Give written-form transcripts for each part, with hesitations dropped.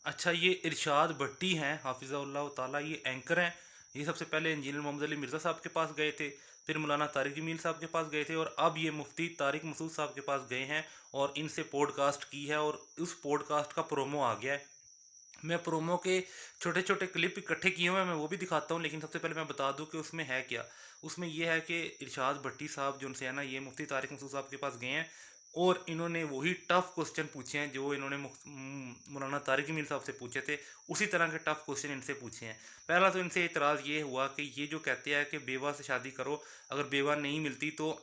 अच्छा, ये इरशाद भट्टी हैं हाफिज़हुल्लाह ताला, ये एंकर हैं। ये सबसे पहले इंजीनियर मोहम्मद अली मिर्ज़ा साहब के पास गए थे, फिर मौलाना तारिक जमील साहब के पास गए थे और अब ये मुफ्ती तारिक मसूद साहब के पास गए हैं और इनसे पॉडकास्ट की है और उस पॉडकास्ट का प्रोमो आ गया है। मैं प्रोमो के छोटे छोटे क्लिप इकट्ठे किए हुए हैं, मैं वो भी दिखाता हूँ, लेकिन सबसे पहले मैं बता दूँ कि उसमें है क्या। उसमें ये है कि इरशाद भट्टी साहब जो उनसे है ना, ये मुफ्ती तारिक मसूद साहब के पास गए हैं और इन्होंने वही टफ़ क्वेश्चन पूछे हैं जो इन्होंने मौलाना तारिक जमील साहब से पूछे थे। उसी तरह के टफ़ क्वेश्चन इनसे पूछे हैं। पहला तो इनसे इतराज़ ये हुआ कि ये जो कहते हैं कि बेवा से शादी करो, अगर बेवा नहीं मिलती तो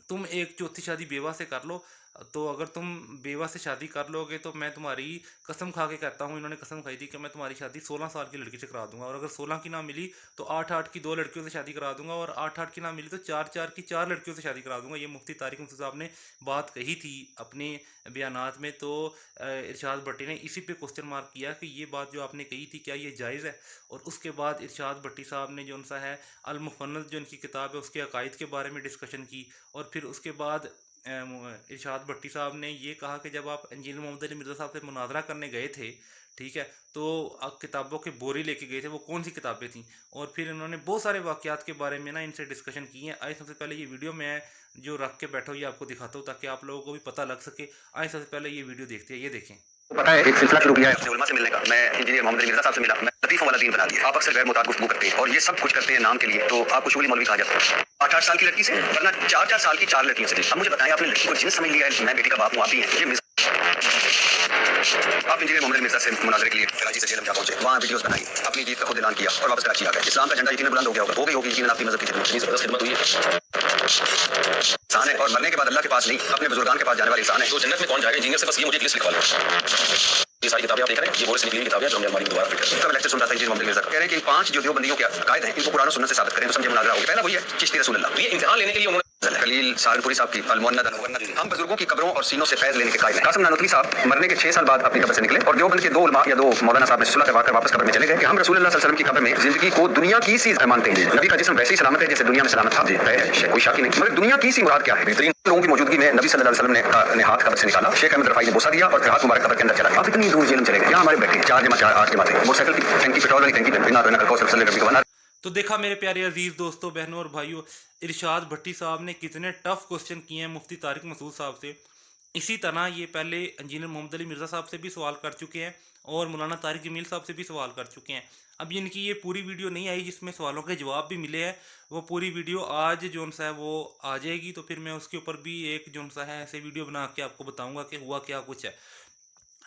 तुम एक चौथी शादी बेवा से कर लो। तो अगर तुम बेवा से शादी कर लोगे तो मैं तुम्हारी कसम खा के कहता हूँ, इन्होंने कसम खाई थी कि मैं तुम्हारी शादी 16 साल की लड़की से करा दूंगा, और अगर 16 की ना मिली तो 8-8 की 2 लड़कियों से शादी करा दूंगा, और 8-8 की ना मिली तो 4-4 की 4 लड़कियों से शादी करा दूंगा। ये मुफ्ती तारिक मसूद साहब ने बात कही थी अपने बयानात में। तो इरशाद भट्टी ने इसी पे क्वेश्चन मार्क किया कि ये बात जो आपने कही थी क्या ये जायज़ है। और उसके बाद इरशाद भट्टी साहब ने जो उनसा है अल-मुफ़न्नद जो उनकी किताब है उसके अकायद के बारे में डिस्कशन की। और फिर उसके बाद इरशाद भट्टी साहब ने ये कहा कि जब आप इंजीनियर मोहम्मद अली मिर्ज़ा साहब से मुनाजरा करने गए थे, ठीक है, तो किताबों के बोरी लेके गए थे, वो कौन सी किताबें थीं। और फिर इन्होंने बहुत सारे वाक़यात के बारे में ना इनसे डिस्कशन की हैं। आइए सबसे पहले ये वीडियो मैं जो रख के बैठा हूँ ये आपको दिखाता हूँ ताकि आप लोगों को भी पता लग सके। आइए सबसे पहले ये वीडियो देखते हैं, ये देखें। पता है एक सिलसिला शुरू किया है अपने उलमा से मिलने का। मैं इंजीनियर मोहम्मद अली मिर्ज़ा साहब से मिला, मैं लतीफ़ों वाला दीन बना दिया। आप अक्सर गैर मुताद गुफ्तगू करते हैं और ये सब कुछ करते हैं नाम के लिए, तो आपको शुगली मौलवी कहा जाता है। 8-8 साल की लड़की से, वरना 4-4 साल की 4 लड़कियों से। अब मुझे बताएं, आपने लड़की को जिन्स समझ लिया है, मैं बेटी का बाप हूँ, आप ही हैं। ये आप इंजीनियर मोहम्मद अली मिर्ज़ा से मुनाज़रे के लिए कराची से जेलम जा पहुंचे, वहाँ वीडियोस बनाई, अपनी जीत का खुद ऐलान किया और वापस कराची आ गए। इस्लाम का झंडा यकीनन बुलंद हो गया होगा, होगी यकीनन आपकी मज़हब की खिदमत, इतनी ज़बरदस्त खिदमत हुई है। इंसान है और मरने के बाद अल्लाह के पास नहीं अपने बुजुर्गान के पास जाने वाले इंसान है। तो जन्नत में कौन जाएगा इंजीनियर से? बस ये मुझे एक लिस्ट लिखवा लो। ये सारी किताबें आप देख रहे हैं, ये बोर्ड से निकली हुई किताबें जो हमने अलमारी में दोबारा फिट कर दी। मैं लेक्चर सुन रहा था इंजीनियर मोहम्मद मिर्ज़ा का, कह रहे हैं कि इन 5 जो देवबंदियों के अकायद हैं इनको कुरान और सुन्नत से साबित करें तो समझे मुनाज़रा होगा। पहला वही है चिश्ती रसूलुल्लाह, ये इम्तिहान लेने के लिए उन्होंने खलील सहारनपुरी साहब की अल-मुअन्नद हम बुजुर्गों की कब्रों और सीनों से फैज़ लेने के कायल हैं। कासिम नानोतवी साहब मरने के 6 साल बाद अपनी कब्र से निकले और देवबंद के 2 उलमा या 2 मौलाना साहब ने सुलह करवाकर वापस कब्र में चले गए कि हम रसूलुल्लाह सल्लल्लाहु अलैहि वसल्लम की कब्र में जिंदगी को दुनिया की सी मानते हैं। नबी का जिस्म वैसे ही सलामत है जैसे दुनिया में सलामत था, कोई शक ही नहीं। मगर दुनिया की सी मुराद क्या है? बेहतरीन लोगों की मौजूदगी में नबी सल्लल्लाहु अलैहि वसल्लम ने हाथ कब्र से निकाला, शेख अहमद रफाई ने बोसा दिया और फिर हाथ मुबारक कब्र के अंदर चला गया। आप इतनी दूर जेल में चले गए, यहाँ हमारे बैठे 4 जमा 4 8 जमाते मोटरसाइकिल की टैंकी, पेट्रोल वाली टैंकी पे बिना कौसर सल्लल्लाहु अलैहि वसल्लम। तो देखा मेरे प्यारे अजीज़ दोस्तों, बहनों और भाइयों, इरशाद भट्टी साहब ने कितने टफ़ क्वेश्चन किए हैं मुफ्ती तारिक मसूद साहब से। इसी तरह ये पहले इंजीनियर मोहम्मद अली मिर्ज़ा साहब से भी सवाल कर चुके हैं और मौलाना तारिक जमील साहब से भी सवाल कर चुके हैं। अब इनकी ये पूरी वीडियो नहीं आई जिसमें सवालों के जवाब भी मिले हैं, वो पूरी वीडियो आज जो सा है वो आ जाएगी, तो फिर मैं उसके ऊपर भी एक जो सा है ऐसे वीडियो बना के आपको बताऊँगा कि हुआ क्या कुछ है।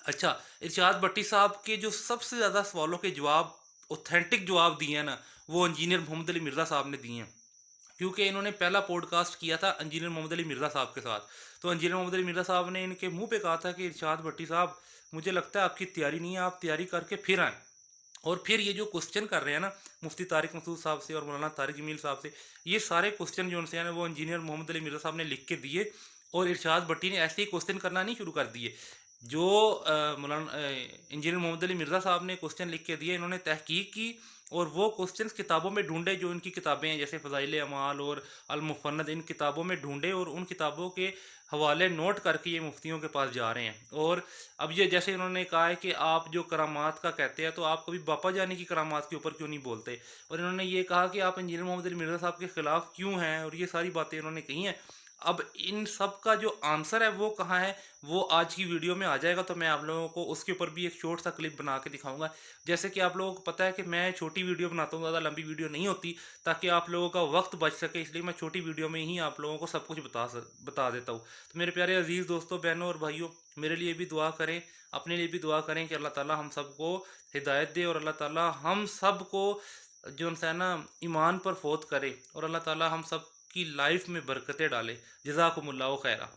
अच्छा, इरशाद भट्टी साहब के जो सबसे ज़्यादा सवालों के जवाब, ऑथेंटिक जवाब दिए हैं ना, वो इंजीनियर मोहम्मद अली मिर्ज़ा साहब ने दिए हैं। क्योंकि इन्होंने पहला पॉडकास्ट किया था इंजीनियर मोहम्मद अली मिर्ज़ा साहब के साथ। तो इंजीनियर मोहम्मद अली मिर्ज़ा साहब ने इनके मुँह पे कहा था कि इरशाद भट्टी साहब, मुझे लगता है आपकी तैयारी नहीं है, आप तैयारी करके फिर आएँ। और फिर ये जो क्वेश्चन कर रहे हैं ना मुफ्ती तारिक मसूद साहब से और मौलाना तारिक जमील साहब से, ये सारे क्वेश्चन जो उनसे हैं वो इंजीनियर मोहम्मद अली मिर्ज़ा साहब ने लिख के दिए और इरशाद भट्टी ने ऐसे ही क्वेश्चन करना नहीं शुरू कर दिए। जो इंजीनियर मोहम्मद अली मिर्ज़ा साहब ने क्वेश्चन लिख के दिए, इन्होंने तहकीक की और वो क्वेश्चंस किताबों में ढूंढे, जो इनकी किताबें हैं जैसे फ़ज़ाइल अमाल और अल-मुफ़न्नद, इन किताबों में ढूंढे और उन किताबों के हवाले नोट करके ये मुफ्तियों के पास जा रहे हैं। और अब ये जैसे इन्होंने कहा है कि आप जो करामात का कहते हैं, तो आप कभी बापा जानी की करामात के ऊपर क्यों नहीं बोलते। और इन्होंने ये कहा कि आप इंजीनियर मोहम्मद अली मिर्ज़ा साहब के ख़िलाफ़ क्यों हैं, और ये सारी बातें इन्होंने कही हैं। अब इन सब का जो आंसर है वो कहाँ है, वो आज की वीडियो में आ जाएगा, तो मैं आप लोगों को उसके ऊपर भी एक शॉर्ट सा क्लिप बना के दिखाऊंगा। जैसे कि आप लोगों को पता है कि मैं छोटी वीडियो बनाता हूँ, ज़्यादा लंबी वीडियो नहीं होती, ताकि आप लोगों का वक्त बच सके, इसलिए मैं छोटी वीडियो में ही आप लोगों को सब कुछ बता देता हूँ। तो मेरे प्यारे अजीज़ दोस्तों, बहनों और भाइयों, मेरे लिए भी दुआ करें, अपने लिए भी दुआ करें कि अल्लाह ताला हम सबको हिदायत दे और अल्लाह ताला हम सबको जो है ना ईमान पर फौत करे और अल्लाह ताला हम सब की लाइफ में बरकतें डाले। जज़ाकुमुल्लाहु खैरा।